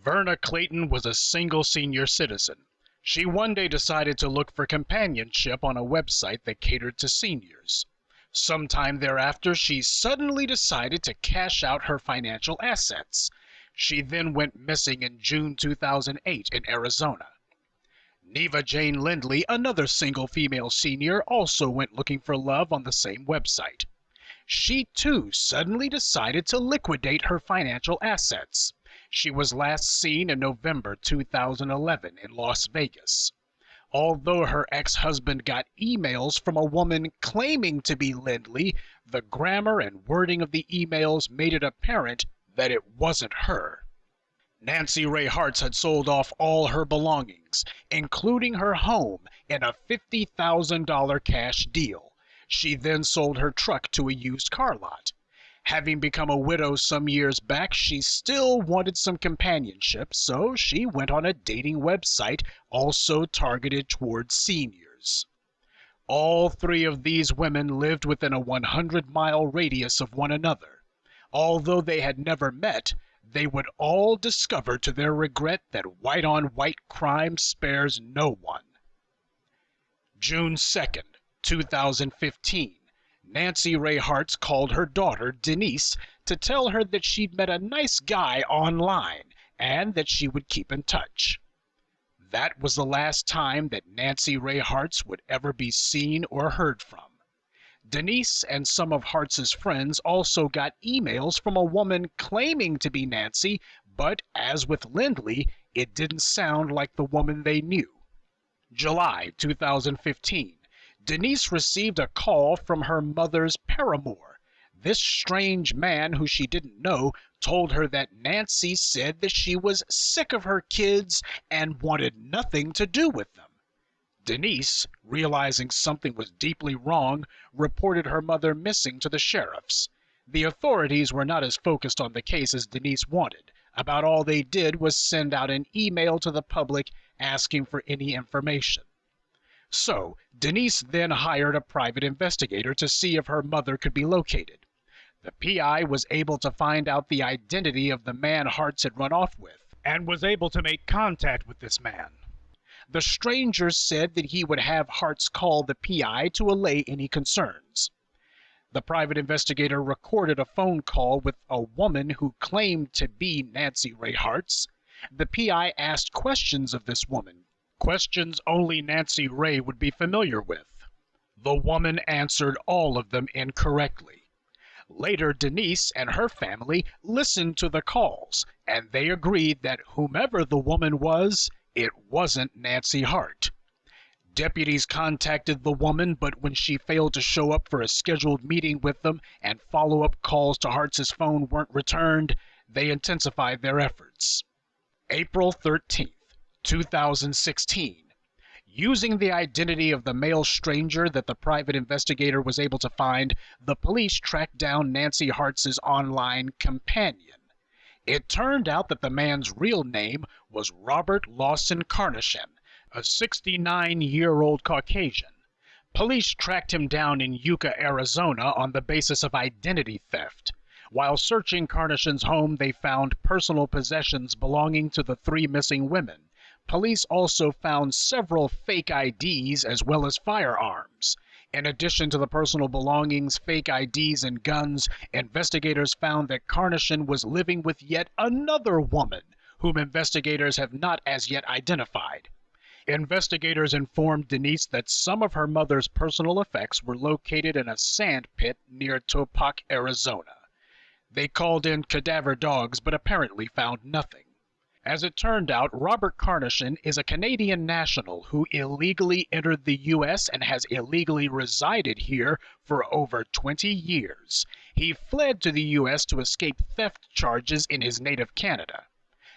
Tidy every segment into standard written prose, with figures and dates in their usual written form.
Verna Clayton was a single senior citizen. She one day decided to look for companionship on a website that catered to seniors. Sometime thereafter, she suddenly decided to cash out her financial assets. She then went missing in June 2008 in Arizona. Neva Jane Lindley, another single female senior, also went looking for love on the same website. She too suddenly decided to liquidate her financial assets. She was last seen in November 2011 in Las Vegas. Although her ex-husband got emails from a woman claiming to be Lindley, the grammar and wording of the emails made it apparent that it wasn't her. Nancy Ray Hartz had sold off all her belongings, including her home, in a $50,000 cash deal. She then sold her truck to a used car lot. Having become a widow some years back, she still wanted some companionship, so she went on a dating website also targeted towards seniors. All three of these women lived within a 100-mile radius of one another. Although they had never met, they would all discover to their regret that white-on-white crime spares no one. June 2nd, 2015. Nancy Ray Hartz called her daughter, Denise, to tell her that she'd met a nice guy online and that she would keep in touch. That was the last time that Nancy Ray Hartz would ever be seen or heard from. Denise and some of Hartz's friends also got emails from a woman claiming to be Nancy, but as with Lindley, it didn't sound like the woman they knew. July 2015. Denise received a call from her mother's paramour. This strange man, who she didn't know, told her that Nancy said that she was sick of her kids and wanted nothing to do with them. Denise, realizing something was deeply wrong, reported her mother missing to the sheriffs. The authorities were not as focused on the case as Denise wanted. About all they did was send out an email to the public asking for any information. So, Denise then hired a private investigator to see if her mother could be located. The PI was able to find out the identity of the man Hartz had run off with, and was able to make contact with this man. The stranger said that he would have Hartz call the PI to allay any concerns. The private investigator recorded a phone call with a woman who claimed to be Nancy Ray Hartz. The PI asked questions of this woman, questions only Nancy Ray would be familiar with. The woman answered all of them incorrectly. Later, Denise and her family listened to the calls, and they agreed that whomever the woman was, it wasn't Nancy Hart. Deputies contacted the woman, but when she failed to show up for a scheduled meeting with them and follow-up calls to Hartz's phone weren't returned, they intensified their efforts. April 13th, 2016. Using the identity of the male stranger that the private investigator was able to find, the police tracked down Nancy Hartz's online companion. It turned out that the man's real name was Robert Lawson Carnation, a 69-year-old Caucasian. Police tracked him down in Yucca, Arizona on the basis of identity theft. While searching Carnation's home, they found personal possessions belonging to the three missing women. Police also found several fake IDs as well as firearms. In addition to the personal belongings, fake IDs, and guns, investigators found that Carnation was living with yet another woman, whom investigators have not as yet identified. Investigators informed Denise that some of her mother's personal effects were located in a sand pit near Topac, Arizona. They called in cadaver dogs, but apparently found nothing. As it turned out, Robert Carnation is a Canadian national who illegally entered the U.S. and has illegally resided here for over 20 years. He fled to the U.S. to escape theft charges in his native Canada.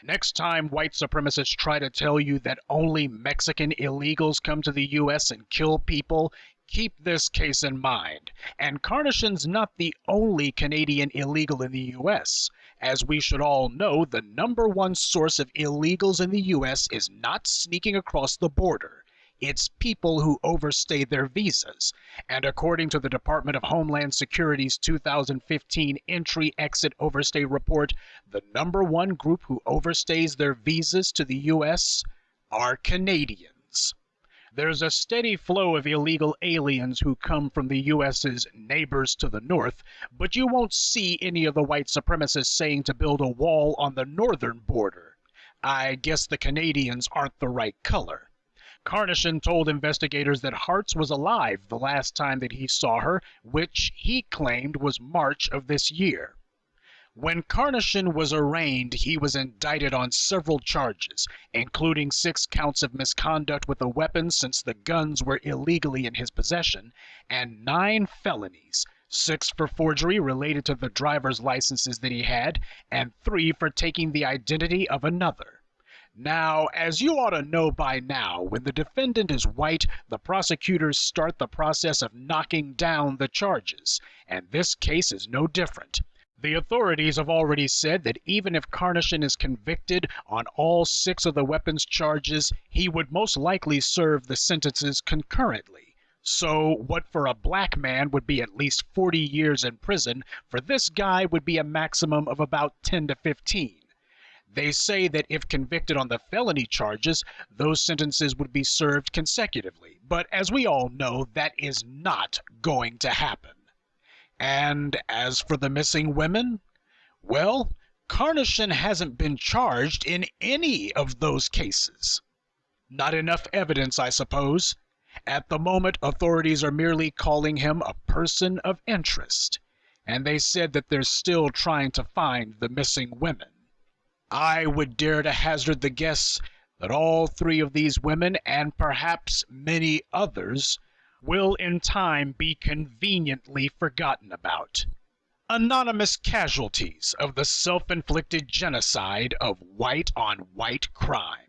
Next time white supremacists try to tell you that only Mexican illegals come to the U.S. and kill people, keep this case in mind. And Carnation's not the only Canadian illegal in the U.S. As we should all know, the #1 source of illegals in the U.S. is not sneaking across the border. It's people who overstay their visas. And according to the Department of Homeland Security's 2015 Entry-Exit Overstay Report, the number one group who overstays their visas to the U.S. are Canadians. There's a steady flow of illegal aliens who come from the U.S.'s neighbors to the north, but you won't see any of the white supremacists saying to build a wall on the northern border. I guess the Canadians aren't the right color. Carnation told investigators that Hartz was alive the last time that he saw her, which he claimed was March of this year. When Carnation was arraigned, he was indicted on several charges, including 6 counts of misconduct with a weapon since the guns were illegally in his possession, and 9 felonies, 6 for forgery related to the driver's licenses that he had, and 3 for taking the identity of another. Now, as you ought to know by now, when the defendant is white, the prosecutors start the process of knocking down the charges, and this case is no different. The authorities have already said that even if Carnation is convicted on all 6 of the weapons charges, he would most likely serve the sentences concurrently. So, what for a black man would be at least 40 years in prison, for this guy would be a maximum of about 10 to 15. They say that if convicted on the felony charges, those sentences would be served consecutively, but as we all know, that is not going to happen. And as for the missing women, well, Carnation hasn't been charged in any of those cases. Not enough evidence, I suppose. At the moment, authorities are merely calling him a person of interest, and they said that they're still trying to find the missing women. I would dare to hazard the guess that all 3 of these women, and perhaps many others, will in time be conveniently forgotten about. Anonymous casualties of the self-inflicted genocide of white-on-white crime.